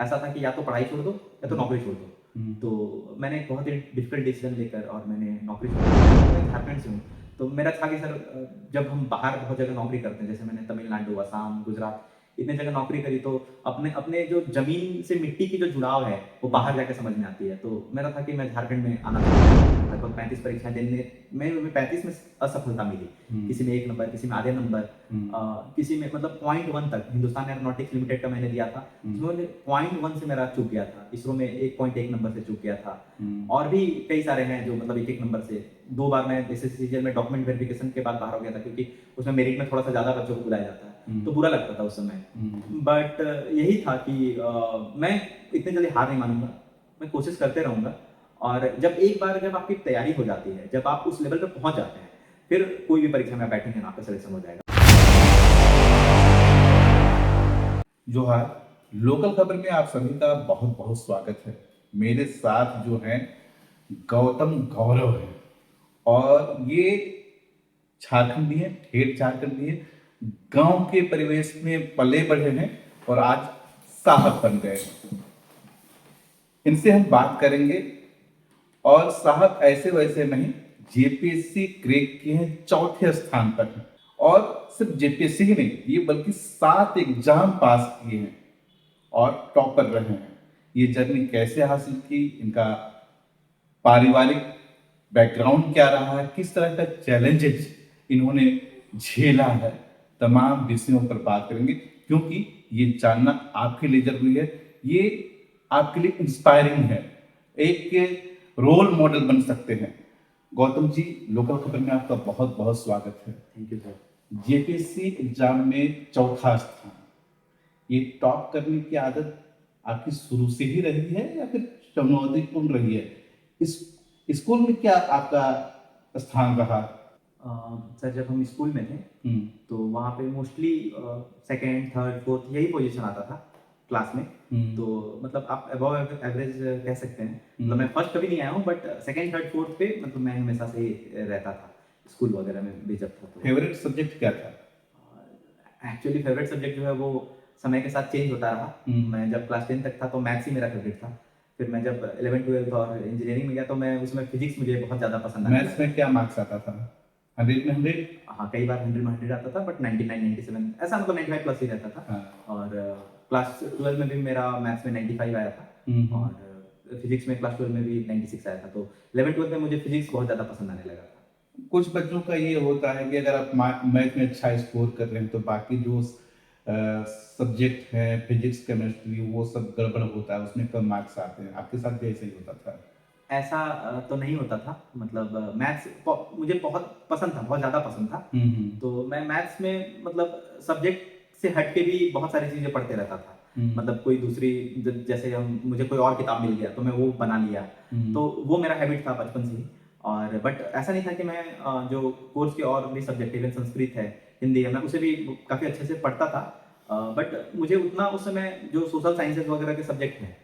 ऐसा था कि या तो पढ़ाई छोड़ दो या तो नौकरी छोड़ दो। तो मैंने एक बहुत ही डिफिकल्ट डिसीजन लेकर और मैंने नौकरी छोड़ दी। मैं झारखंड से हूँ, तो मेरा था कि सर जब हम बाहर बहुत जगह नौकरी करते हैं, जैसे मैंने तमिलनाडु, असम, गुजरात इतने जगह नौकरी करी, तो अपने अपने जो ज़मीन से मिट्टी की जो जुड़ाव है, वो बाहर जाके समझ में आती है। तो मेरा था कि मैं झारखंड में आना चाहता हूँ। लगभग 35 परीक्षाएँ देने में 35 में असफलता मिली। किसी में 1 नंबर, किसी में आधे नंबर, किसी में मतलब 0.1 तक। हिंदुस्तान एरोनॉटिक्स लिमिटेड का मैंने दिया था, उसमें 0.1 से मेरा चूक गया था। इसरो में 1.1 नंबर से चूक गया था। और भी कई सारे हैं जो मतलब 1-1 नंबर से। 2 बार मैं एसएससीजीएल में डॉक्यूमेंट वेरिफिकेशन के बाद बाहर हो गया था, क्योंकि उसमें मेरिट में थोड़ा सा ज़्यादा बच्चों को बुलाया जाता है, तो बुरा लगता था उस समय। बट यही था कि मैं इतनी जल्दी हार नहीं मानूंगा, मैं कोशिश करते रहूंगा। और जब आपकी तैयारी हो जाती है, जब आप उस लेवल पे पहुंच जाते हैं, फिर कोई भी परीक्षा में बैठेंगे ना, आपका सिलेक्शन हो जाएगा। जोहार। लोकल खबर में आप सभी का बहुत बहुत स्वागत है। मेरे साथ जो हैं गौतम गौरव है, और ये झारखंडी है, ठेठ झारखंडी है। गांव के परिवेश में पले बढ़े हैं और आज साहब बन गए हैं। इनसे हम बात करेंगे। और साहब ऐसे वैसे नहीं, जेपीएससी क्रैक किए हैं, चौथे स्थान पर हैं। और सिर्फ जेपीएससी ही नहीं, ये बल्कि 7 एग्जाम पास किए हैं और टॉपर रहे हैं। ये जर्नी कैसे हासिल की, इनका पारिवारिक बैकग्राउंड क्या रहा है, किस तरह का चैलेंजेस इन्होंने झेला है, तमाम विषयों पर बात करेंगे। क्योंकि ये जानना आपके लिए जरूरी है, ये आपके लिए इंस्पायरिंग है, एक रोल मॉडल बन सकते हैं। गौतम जी, लोकल खबर में आपका बहुत बहुत स्वागत है। Thank you sir. JPSC exam में चौथा स्थान, ये टॉप करने की आदत आपकी शुरू से ही रही है या फिर चुनौतीपूर्ण रही है? इस स्कूल में क्या आपका स्थान रहा? सर जब हम स्कूल में थे, तो वहाँ पे मोस्टली सेकेंड, थर्ड, फोर्थ यही पोजीशन आता था क्लास में। तो मतलब आप अबव एवरेज कह सकते हैं। मतलब मैं फर्स्ट कभी नहीं आया हूँ, बट सेकेंड, थर्ड, फोर्थ पे मतलब मैं हमेशा से ही रहता था स्कूल वगैरह में भी जब था। तो फेवरेट सब्जेक्ट क्या था? एक्चुअली फेवरेट सब्जेक्ट जो है वो समय के साथ चेंज होता रहा। मैं जब क्लास 10 तक था तो मैथ्स ही मेरा फेवरेट था। फिर मैं जब 11th 12th और इंजीनियरिंग में गया तो मैं उसमें फिजिक्स मुझे बहुत ज़्यादा पसंद आया। मैथ्स में क्या मार्क्स आता था? 100 में 100? हाँ, कई बार 100 में 100 आता था, बट 99 97 ऐसा मतलब 95 प्लस ही रहता था। हाँ। और क्लास 12 में भी मेरा मैथ्स में 95 आया था। और फिजिक्स में क्लास 12 में भी 96 आया था। तो 11 12 में मुझे फिजिक्स बहुत ज़्यादा पसंद आने लगा था। कुछ बच्चों का ये होता है कि अगर आप मैथ में अच्छा स्कोर कर रहे हैं तो बाकी जो सब्जेक्ट है, फिजिक्स, केमिस्ट्री, वो सब गड़बड़ होता है, उसमें कम मार्क्स आते हैं। आपके साथ भी ऐसा ही होता था? ऐसा तो नहीं होता था। मतलब मैथ्स मुझे बहुत पसंद था, बहुत ज़्यादा पसंद था। तो मैं मैथ्स में मतलब सब्जेक्ट से हट के भी बहुत सारी चीज़ें पढ़ते रहता था। मतलब कोई दूसरी जैसे हम मुझे कोई और किताब मिल गया तो मैं वो बना लिया। तो वो मेरा हैबिट था बचपन से ही। और बट ऐसा नहीं था कि मैं जो कोर्स के और भी सब्जेक्ट, इवन संस्कृत है, हिंदी है, मैं उसे भी काफ़ी अच्छे से पढ़ता था। बट मुझे उतना उस समय जो सोशल साइंसेज वगैरह के सब्जेक्ट हैं,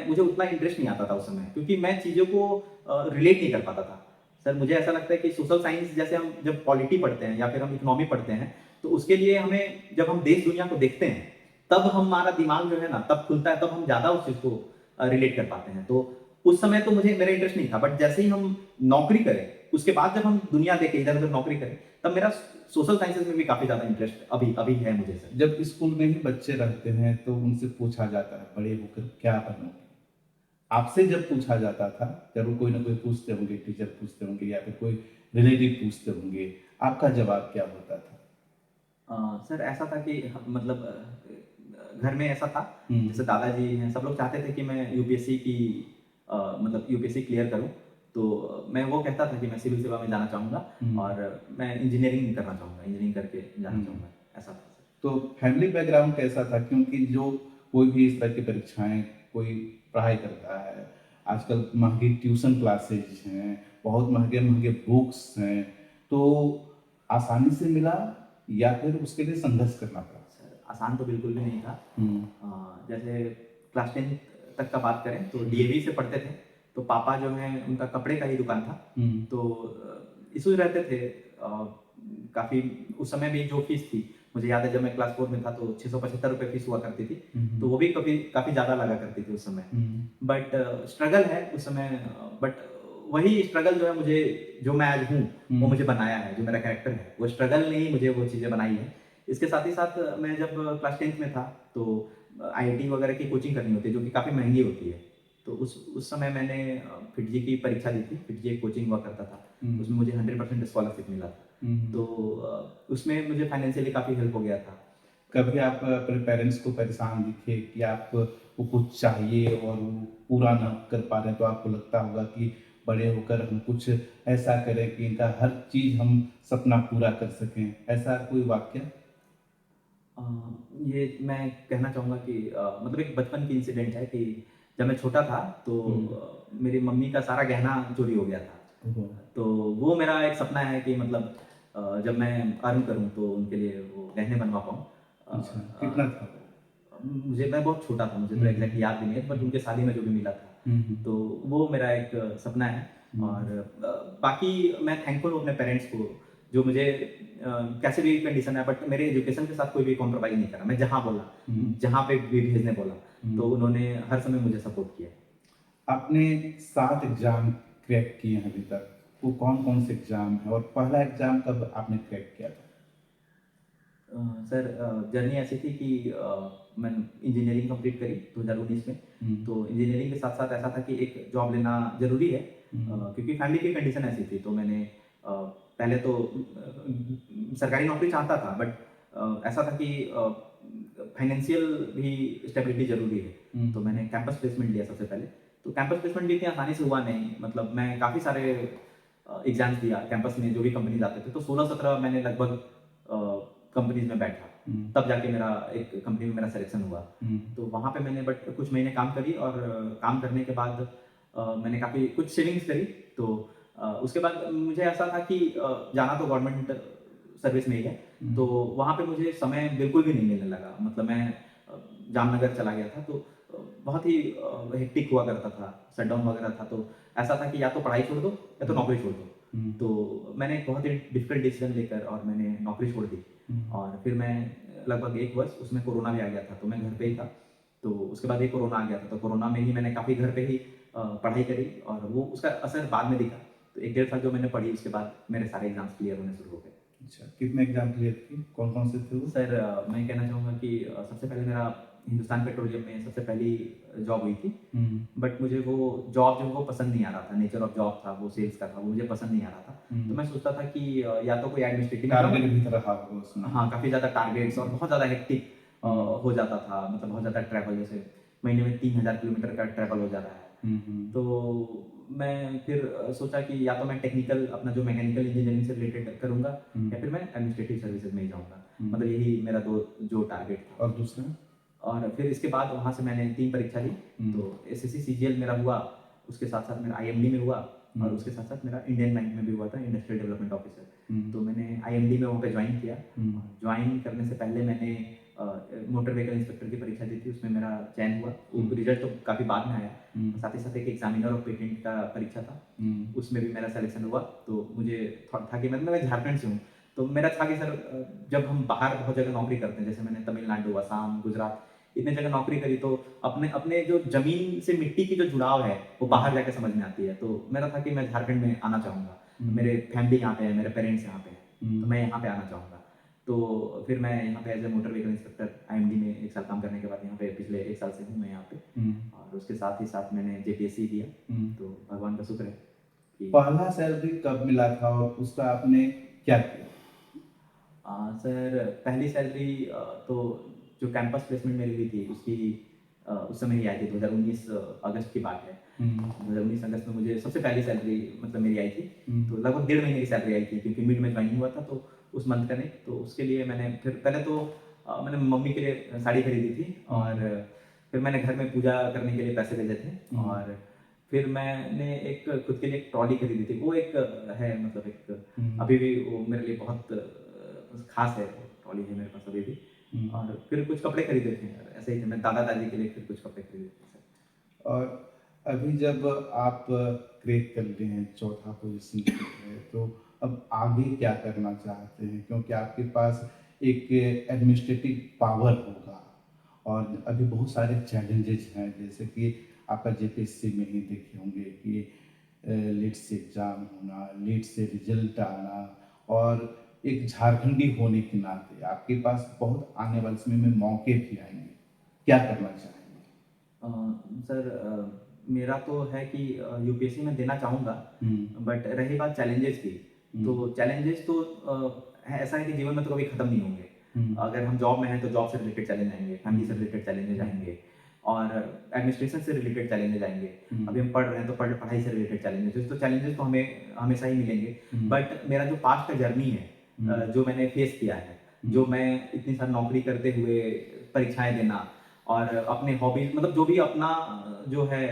मुझे उतना इंटरेस्ट नहीं आता था उस समय, क्योंकि मैं चीज़ों को रिलेट नहीं कर पाता था। सर मुझे ऐसा लगता है कि सोशल साइंस जैसे हम जब पॉलिटी पढ़ते हैं या फिर हम इकोनॉमी पढ़ते हैं, तो उसके लिए हमें जब हम देश दुनिया को देखते हैं, तब हमारा दिमाग जो है ना तब खुलता है, तब हम ज़्यादा उस चीज़ को रिलेट कर पाते हैं। तो उस समय तो मुझे मेरा इंटरेस्ट नहीं था, बट जैसे ही हम नौकरी करें, उसके बाद जब हम दुनिया देखें, इधर उधर नौकरी करें, तब मेरा सोशल साइंसेज में भी काफ़ी ज़्यादा इंटरेस्ट अभी अभी है मुझे सर। जब स्कूल में ही बच्चे रहते हैं तो उनसे पूछा जाता है बड़े होकर क्या बनोगे। आपसे जब पूछा जाता था, जरूर कोई ना कोई पूछते होंगे, टीचर पूछते होंगे या फिर कोई रिलेटिव पूछते होंगे, आपका जवाब क्या होता था? सर ऐसा था कि मतलब घर में ऐसा था, जैसे दादाजी हैं, सब लोग चाहते थे कि मैं यूपीएससी की मतलब यूपीएससी क्लियर करूं। तो मैं वो कहता था कि मैं सिविल सेवा में जाना चाहूँगा और मैं इंजीनियरिंग करना चाहूँगा, इंजीनियरिंग करके जाना चाहूँगा, ऐसा था सर। तो फैमिली बैकग्राउंड कैसा था? क्योंकि जो कोई भी इस तरह की परीक्षाएं कोई पढ़ाई करता है, आजकल महंगी ट्यूशन क्लासेज हैं, बहुत महंगे महंगे बुक्स हैं, तो आसानी से मिला या फिर उसके लिए संघर्ष करना पड़ा? सर आसान तो बिल्कुल भी नहीं था। जैसे क्लास 10 तक का बात करें तो डीएवी से पढ़ते थे, तो पापा जो हैं उनका कपड़े का ही दुकान था। तो इशूज रहते थे काफ़ी। उस समय भी जो फीस थी मुझे याद है जब मैं क्लास 4 में था तो 675 रुपये फीस हुआ करती थी, तो वो भी काफ़ी ज़्यादा लगा करती थी उस समय। बट स्ट्रगल है उस समय, बट वही स्ट्रगल जो है मुझे, जो मैं आज हूँ, वो मुझे बनाया है, जो मेरा कैरेक्टर है, वो स्ट्रगल ने ही मुझे वो चीज़ें बनाई है। इसके साथ ही साथ मैं जब क्लास 10th में था तो आईआईटी वगैरह की कोचिंग करनी होती है, जो कि काफ़ी महँगी होती है। तो उस समय मैंने फिटजी की परीक्षा दी थी। फिटजी एक कोचिंग हुआ करता था, उसमें मुझे 100% स्कॉलरशिप मिला था। तो उसमें मुझे फाइनेंशियली काफ़ी हेल्प हो गया था। कभी आप अपने पेरेंट्स को परेशान दिखे कि आपको वो कुछ चाहिए और वो पूरा ना कर पा रहे हैं, तो आपको लगता होगा कि बड़े होकर हम कुछ ऐसा करें कि इनका हर चीज़ हम सपना पूरा कर सकें, ऐसा कोई वाक़या? अ, ये मैं कहना चाहूँगा कि मतलब एक बचपन की इंसिडेंट है कि जब मैं छोटा था तो मेरी मम्मी का सारा गहना चोरी हो गया था। ओहो! तो वो मेरा एक सपना है कि मतलब जब मैं अर्न करूँ तो उनके लिए वो गहने बनवा पाऊँ। अच्छा, कितना था? मैं बहुत छोटा था, मुझे तो एग्ज़ैक्ट याद भी नहीं है, बट उनके शादी में जो भी मिला था। तो वो मेरा एक सपना है। और बाकी मैं थैंकफुल हूँ अपने पेरेंट्स को, जो मुझे कैसे भी कंडीशन है, बट मेरे एजुकेशन के साथ कोई भी कॉम्प्रोमाइज़ नहीं करा। मैं जहाँ बोला, जहाँ पे भी भेजने बोला, तो उन्होंने हर समय मुझे सपोर्ट किया। आपने 7 एग्ज़ाम क्रैक किए हैं अभी तक, वो कौन-कौन से एग्ज़ाम हैं और पहला एग्ज़ाम कब आपने क्रैक किया था? सर जर्नी ऐसी थी कि मैंने इंजीनियरिंग कंप्लीट करी 2019 में। तो इंजीनियरिंग के साथ-साथ ऐसा था कि एक जॉब लेना ज़रूरी है, क्योंकि फैमिली की कंडीशन ऐसी थी। तो मैंने पहले तो सरकारी नौकरी चाहता था, बट ऐसा था कि फाइनेंशियल भी स्टेबिलिटी ज़रूरी है। तो मैंने कैंपस प्लेसमेंट लिया सबसे पहले। तो कैंपस प्लेसमेंट भी इतनी आसानी से हुआ नहीं, मतलब मैं काफ़ी सारे एग्ज़ाम्स दिया कैंपस में, जो भी कंपनीज़ आते थे। तो 16-17 मैंने लगभग कंपनीज़ में बैठा, तब जाके मेरा एक कंपनी में मेरा सिलेक्शन हुआ। तो वहाँ पे मैंने बट कुछ महीने काम करी, और काम करने के बाद मैंने काफ़ी कुछ सेविंग्स करी। तो उसके बाद मुझे ऐसा था कि जाना तो गवर्नमेंट सर्विस में ही है, तो वहाँ पे मुझे समय बिल्कुल भी नहीं मिलने लगा। मतलब मैं जामनगर चला गया था, तो बहुत ही हेक्टिक हुआ करता था, शटडाउन वगैरह था। तो ऐसा था कि या तो पढ़ाई छोड़ दो या तो नौकरी छोड़ दो। तो मैंने एक बहुत ही डिफ़िकल्ट डिसीज़न लेकर और मैंने नौकरी छोड़ दी। और फिर मैं लगभग 1 वर्ष, उसमें कोरोना भी आ गया था, तो मैं घर पे ही था। तो उसके बाद ये कोरोना आ गया था, तो कोरोना में ही मैंने काफ़ी घर पे ही पढ़ाई करी, और वो उसका असर बाद में दिखा। तो 1 डेढ़ साल जो मैंने पढ़ी, उसके बाद मेरे सारे एग्ज़ाम्स क्लियर होने शुरू हो गए। अच्छा, कितने एग्ज़ाम क्लियर किए? कौन-कौन से थे वो? सर मैं कहना चाहूँगा कि सबसे पहले मेरा हिंदुस्तान पेट्रोलियम में सबसे पहली जॉब हुई थी। बट मुझे वो जॉब जो वो पसंद नहीं आ रहा था, नेचर ऑफ जॉब था, वो सेल्स का था, वो मुझे पसंद नहीं आ रहा था। तो मैं सोचता था कि या तो कोई एडमिनिस्ट्रेटिव में टारगेट जाऊँ। भी रहा होगा उसमें। हाँ, काफ़ी ज़्यादा टारगेट्स और बहुत ज़्यादा हेक्टिक हो जाता था, मतलब बहुत ज़्यादा ट्रैवल, जैसे महीने में 3000 किलोमीटर का ट्रैवल हो जा रहा है। तो मैं फिर सोचा कि या तो मैं टेक्निकल, अपना जो मैकेनिकल इंजीनियरिंग से रिलेटेड करूँगा, या फिर मैं एडमिनिस्ट्रेटिव सर्विसेज में ही जाऊँगा। मतलब यही मेरा जो टारगेट था। और दूसरा? और फिर इसके बाद वहाँ से मैंने 3 परीक्षा दी। तो एसएससी सीजीएल मेरा हुआ, उसके साथ-साथ मेरा आईएमडी में हुआ, और उसके साथ-साथ मेरा इंडियन बैंक में भी हुआ था, इंडस्ट्रियल डेवलपमेंट ऑफिसर। तो मैंने आईएमडी में वहाँ पे जॉइन किया। जॉइन करने से पहले मैंने मोटर व्हीकल इंस्पेक्टर की परीक्षा दी थी, उसमें मेरा चयन हुआ। वो रिजल्ट तो काफ़ी बाद में आया। साथ ही साथ एक एग्जामिनर ऑफ पेटेंट का परीक्षा था, उसमें भी मेरा सिलेक्शन हुआ। तो मुझे था कि मतलब मैं झारखंड से हूँ, तो मेरा था कि सर जब हम बाहर बहुत जगह नौकरी करते हैं, जैसे मैंने तमिलनाडु, असम, गुजरात, इतने जगह नौकरी करी, तो अपने अपने जो ज़मीन से मिट्टी की जो जुड़ाव है, वो बाहर जाके समझ में आती है। तो मेरा था कि मैं झारखंड में आना चाहूँगा। मेरे फैमिली यहाँ पे है, मेरे पेरेंट्स यहाँ पे हैं, तो मैं यहाँ पे आना चाहूँगा। तो फिर मैं यहाँ पे as a motor vehicle inspector IMD में 1 साल काम करने के बाद यहाँ पे पिछले 1 साल से हूँ मैं यहाँ पे। और उसके साथ ही साथ मैंने जेपीएससी दिया। तो भगवान का शुक्र है कि पहला सैलरी कब मिला था और उसका आपने क्या किया? सर पहली सैलरी तो जो कैंपस प्लेसमेंट मेरी हुई थी, उसकी उस समय ही आई थी, 2019 अगस्त की बात है। 2019 अगस्त में मुझे सबसे पहली सैलरी मतलब मेरी आई थी। तो लगभग 1.5 महीने की सैलरी आई थी, क्योंकि मिड में ज्वाइनिंग हुआ था, तो उस मंथ का नहीं। तो उसके लिए मैंने फिर पहले तो मैंने मम्मी के लिए साड़ी खरीदी थी, और फिर मैंने घर में पूजा करने के लिए पैसे भेजे थे। और फिर मैंने एक खुद के लिए एक ट्रॉली खरीदी थी। वो एक है, मतलब एक अभी भी वो मेरे लिए बहुत खास है, वो ट्रॉली है मेरे पास अभी भी। और फिर कुछ कपड़े खरीदे थे, ऐसे ही थे, मैं दादा दादी के लिए फिर कुछ कपड़े खरीदे थे। और अभी जब आप क्रैक कर लिए हैं, चौथा पोजीशन पे है, तो अब आगे क्या करना चाहते हैं? क्योंकि आपके पास एक एडमिनिस्ट्रेटिव पावर होगा। और अभी बहुत सारे चैलेंजेस हैं, जैसे कि आपका जेपीएससी में ही देखे होंगे कि लेट से एग्ज़ाम होना, लेट से रिजल्ट आना, और एक झारखंडी होने के नाते आपके पास बहुत आने वाले समय में मौके भी आएंगे, क्या करना चाहेंगे? सर, मेरा तो है कि यूपीएससी में देना चाहूँगा, बट रही बात चैलेंजेस की, तो चैलेंजेस तो ऐसा है कि जीवन में तो कभी ख़त्म नहीं होंगे। अगर हम जॉब में हैं तो जॉब से रिलेटेड चैलेंज आएंगे, फैमिली से रिलेटेड चैलेंजेस आएंगे, और एडमिनिस्ट्रेशन से रिलेटेड चैलेंजेस आएंगे। अभी हम पढ़ रहे हैं तो पढ़ाई से रिलेटेड चैलेंजेस, तो चैलेंजेस तो हमें हमेशा ही मिलेंगे। बट मेरा जो पास्ट का जर्नी है, जो मैंने फेस किया है, जो मैं इतनी सारी नौकरी करते हुए परीक्षाएं देना, और अपने हॉबीज, मतलब जो भी अपना जो है,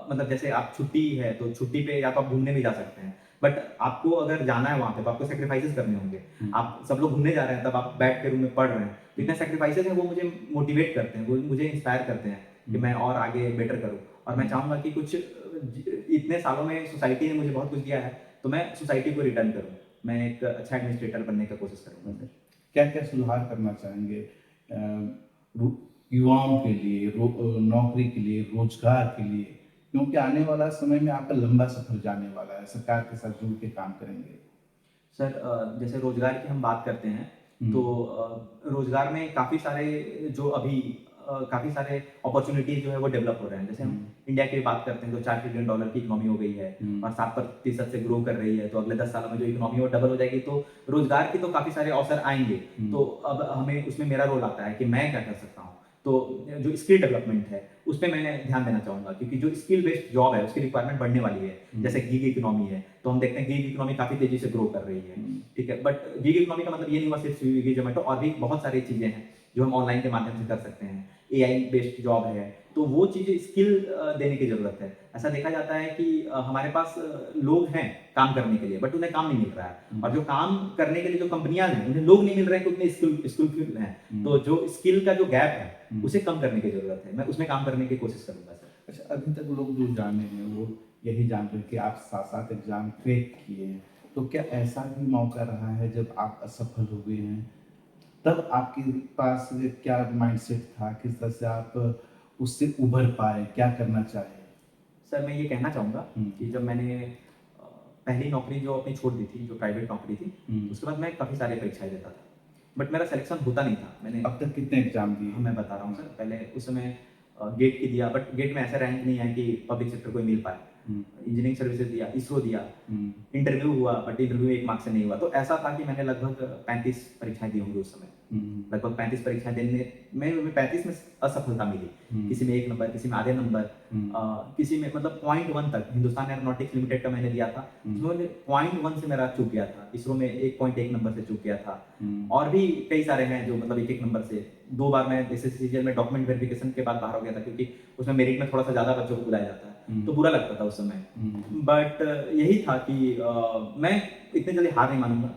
मतलब जैसे आप छुट्टी है तो छुट्टी पे या तो आप घूमने भी जा सकते हैं, बट आपको अगर जाना है वहाँ पे तो आपको सेक्रीफाइसेस करने होंगे। आप सब लोग घूमने जा रहे हैं, तब आप बैठ के रूम में पढ़ रहे हैं, तो इतने सेक्रीफाइसेस हैं, वो मुझे मोटिवेट करते हैं, वो मुझे इंस्पायर करते हैं कि मैं और आगे बेटर करूँ। और मैं चाहूँगा कि कुछ इतने सालों में सोसाइटी ने मुझे बहुत कुछ दिया है, तो मैं सोसाइटी को रिटर्न करूँ, मैं एक अच्छा एडमिनिस्ट्रेटर बनने की कोशिश करूँगा सर। क्या क्या सुधार करना चाहेंगे युवाओं के लिए, नौकरी के लिए, रोजगार के लिए, क्योंकि आने वाला समय में आपका लंबा सफर जाने वाला है, सरकार के साथ जुड़ के काम करेंगे? सर, जैसे रोजगार की हम बात करते हैं, तो रोजगार में काफ़ी सारे जो अभी काफ़ी सारे अपॉर्चुनिटीज जो है वो डेवलप हो रहे हैं। जैसे हम इंडिया की बात करते हैं तो $4 ट्रिलियन की इकोनॉमी हो गई है, और 7% से ग्रो कर रही है, तो अगले 10 सालों में जो इकोनॉमी वो डबल हो जाएगी, तो रोजगार की तो काफ़ी सारे अवसर आएंगे। तो अब हमें उसमें मेरा रोल आता है कि मैं क्या कर सकता हूँ। तो जो स्किल डेवलपमेंट है उस पर मैं ध्यान देना चाहूँगा, क्योंकि जो स्किल बेस्ड जॉब है उसकी रिक्वायरमेंट बढ़ने वाली है। जैसे गीग इकोनॉमी है, तो हम देखते हैं गीग इकोनॉमी काफ़ी तेजी से ग्रो कर रही है, ठीक है। बट गीग इकोनॉमी का मतलब ये नहीं हुआ सिर्फ स्विगी जोमेटो, और भी बहुत सारी चीज़ें हैं जो हम ऑनलाइन के माध्यम से कर सकते हैं। एआई बेस्ड जॉब है, तो वो चीज़ें स्किल देने की ज़रूरत है। ऐसा देखा जाता है कि हमारे पास लोग हैं काम करने के लिए, बट उन्हें काम नहीं मिल रहा है, और जो काम करने के लिए जो कंपनियां हैं उन्हें लोग नहीं मिल रहे हैं कि उतने स्किलफुल हैं। तो जो स्किल का जो गैप है उसे कम करने की जरूरत है, मैं उसमें काम करने की कोशिश करूंगा सर। अच्छा, अभी तक लोग जो जाने हैं वो यही जानते हैं कि आप 7 एग्जाम क्रैक किए हैं, तो क्या ऐसा भी मौका रहा है जब आप असफल हो गए हैं, तब आपके पास क्या माइंडसेट था, किस तरह से आप उससे उभर पाए, क्या करना चाहे? सर, मैं ये कहना चाहूँगा कि जब मैंने पहली नौकरी जो अपनी छोड़ दी थी, जो प्राइवेट नौकरी थी, उसके बाद मैं काफ़ी सारे परीक्षाएं देता था, बट मेरा सिलेक्शन होता नहीं था। मैंने अब तक कितने एग्जाम दिए? मैं बता रहा हूँ सर, पहले उस समय गेट की दिया, बट गेट में ऐसा रैंक नहीं है कि पब्लिक सेक्टर को मिल पाए। इंजीनियरिंग सर्विसेज दिया, इसरो दिया, इंटरव्यू हुआ, बट इंटरव्यू 1 मार्क्स से नहीं हुआ। तो ऐसा था कि मैंने लगभग 35 परीक्षाएं दी होंगी उस समय। लगभग 35 परीक्षाएं देने में 35 में असफलता मिली, किसी में 1 नंबर, किसी में आधे नंबर, किसी में मतलब 0.1 तक। हिंदुस्तान एरोनॉटिक्स लिमिटेड का मैंने दिया था, उसमें 0.1 से मेरा चूक गया था। इसरो में 1.1 नंबर से चूक गया था। और भी कई सारे हैं जो मतलब 1-1 नंबर से। 2 बार मैं एसएससीजीएल में डॉक्यूमेंट वेरिफिकेशन के बाद बाहर हो गया था, क्योंकि उसमें मेरिट में थोड़ा सा ज्यादा बच्चों को बुलाया जाता है, तो बुरा लगता था उस समय। बट यही था कि मैं इतने जल्दी हार नहीं मानूंगा,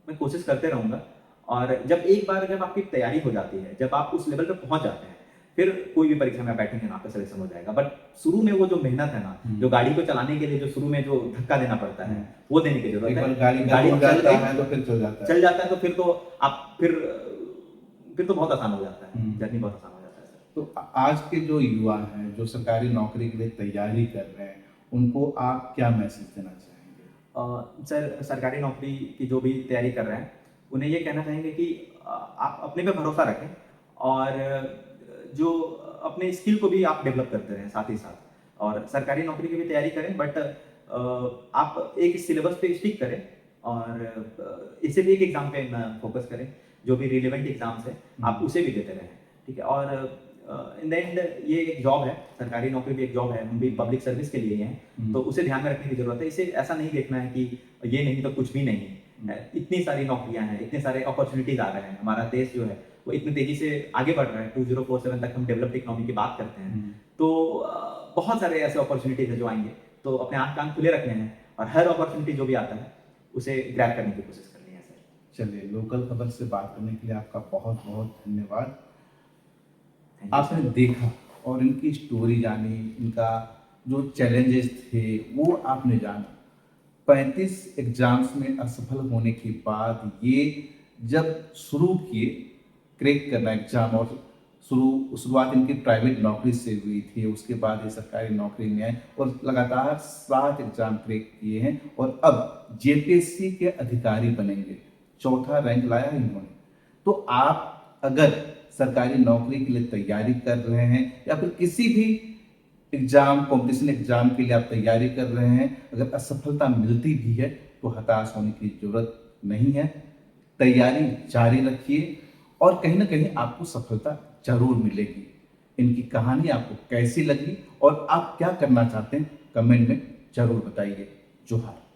मैं कोशिश करते रहूंगा। और जब आपकी तैयारी हो जाती है, जब आप उस लेवल पे पहुंच जाते हैं, फिर कोई भी परीक्षा में बैठेंगे ना, आपका सिलेक्शन हो जाएगा। बट शुरू में वो जो मेहनत है ना, जो गाड़ी को चलाने के लिए जो शुरू में जो धक्का देना पड़ता है, वो देने की जरूरत है। गाड़ी हो जाता है तो फिर चल जाता है, तो फिर तो आप फिर तो बहुत आसान हो जाता है, जर्नी बहुत आसान हो जाता है सर। तो आज के जो युवा हैं जो सरकारी नौकरी के लिए तैयारी कर रहे हैं, उनको आप क्या मैसेज देना चाहेंगे? सर, सरकारी नौकरी की जो भी तैयारी कर रहे हैं, उन्हें ये कहना चाहेंगे कि आप अपने पे भरोसा रखें, और जो अपने स्किल को भी आप डेवलप करते रहें साथ ही साथ, और सरकारी नौकरी की भी तैयारी करें, बट आप एक सिलेबस पे स्टिक करें, और इससे भी एक एग्जाम पे फोकस करें। जो भी रिलेवेंट एग्जाम्स हैं आप उसे भी देते रहें, ठीक है। और इन द एंड ये एक जॉब है, सरकारी नौकरी भी एक जॉब है, हम भी पब्लिक सर्विस के लिए ही हैं, तो उसे ध्यान में रखने की जरूरत है। इसे ऐसा नहीं देखना है कि ये नहीं तो कुछ भी नहीं है। इतनी सारी नौकरियां हैं, इतने सारे अपॉर्चुनिटीज आ रहे हैं, हमारा देश जो है वो इतनी तेजी से आगे बढ़ रहा है। 2047 तक हम डेवलप्ड इकोनॉमी की बात करते हैं, तो बहुत सारे ऐसे अपॉर्चुनिटीज है जो आएंगे, तो अपने आंख कान खुले रखने हैं, और हर अपॉर्चुनिटी जो भी आता है उसे ग्रैब करने की कोशिश करनी है सर। चलिए, लोकल खबर से बात करने के लिए आपका बहुत बहुत धन्यवाद। आपने देखा और इनकी स्टोरी जानी, इनका जो चैलेंजेस थे वो आपने जाना। 35 एग्जाम्स में असफल होने के बाद ये जब शुरू किए क्रैक करना एग्जाम, और शुरुआत इनकी प्राइवेट नौकरी से हुई थी, उसके बाद ये सरकारी नौकरी में आए और लगातार 7 एग्जाम क्रैक किए हैं और अब जेपीएससी के अधिकारी बनेंगे। 4था रैंक लाया है इन्होंने। तो आप अगर सरकारी नौकरी के लिए तैयारी कर रहे हैं या फिर किसी भी एग्जाम, कॉम्पिटिशन एग्जाम के लिए आप तैयारी कर रहे हैं, अगर असफलता मिलती भी है तो हताश होने की जरूरत नहीं है। तैयारी जारी रखिए और कहीं ना कहीं आपको सफलता जरूर मिलेगी। इनकी कहानी आपको कैसी लगी और आप क्या करना चाहते हैं, कमेंट में जरूर बताइए। जोहार।